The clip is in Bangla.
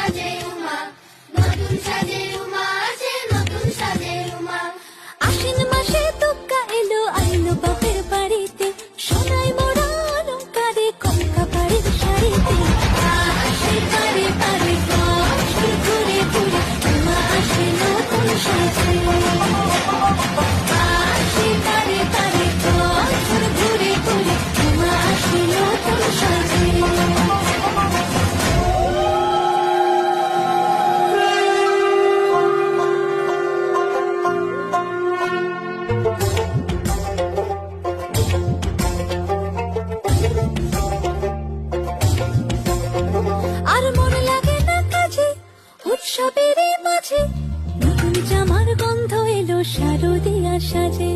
সাজে উমা, নতুন সাজে উমা আসে, নতুন সাজে উমা। আশ্বিন মাসে তুক্কা এলো আইলো বাপের বাড়িতে, সোনায় মোড়া অলংকারে কনকা বাড়ির শাড়িতে। আসে পারে পারে বছর ঘুরে ঘুরে উমা আসে নতুন সাজে। আসে পারে পারে বছর ঘুরে ঘুরে উমা আসে নতুন সাজে। আর মন লাগে না কাজে উৎসবের মাঝে, নতুন জামার গন্ধ এলো শারদিয়া সাজে।